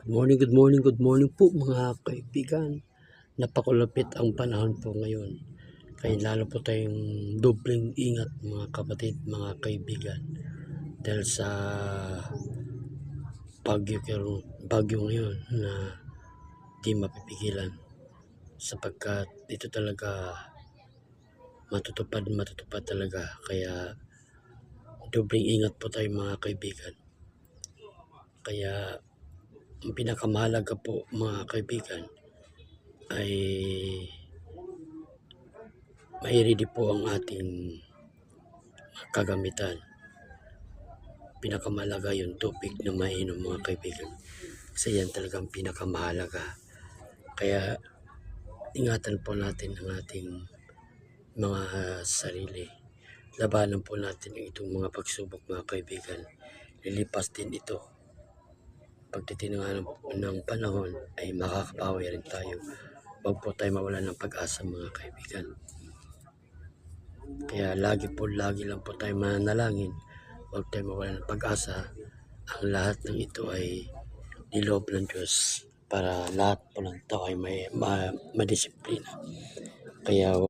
Good morning po mga kaibigan. Napakalapit ang panahon po ngayon. Kaya lalo po tayong dobleng ingat mga kapatid, mga kaibigan. Dahil sa bagyo ngayon na di mapipigilan. Sapagkat ito talaga matutupad talaga. Kaya dobleng ingat po tayo mga kaibigan. Kaya ang pinakamahalaga po mga kaibigan ay mai-ready po ang ating kagamitan. Pinakamahalaga yung tubig na mainom mga kaibigan. Kasi yan talagang pinakamahalaga. Kaya ingatan po natin ang ating mga sarili. Labanan po natin itong mga pagsubok mga kaibigan. Lilipas din ito. Pagdating ng panahon ay makakabawi rin tayo. Huwag po tayo mawalan ng pag-asa mga kaibigan. Kaya lagi lang po tayo mananalangin. Huwag tayo mawalan ng pag-asa. Ang lahat ng ito ay niloob ng Diyos para lahat po ng tao ay may madisiplina. Kaya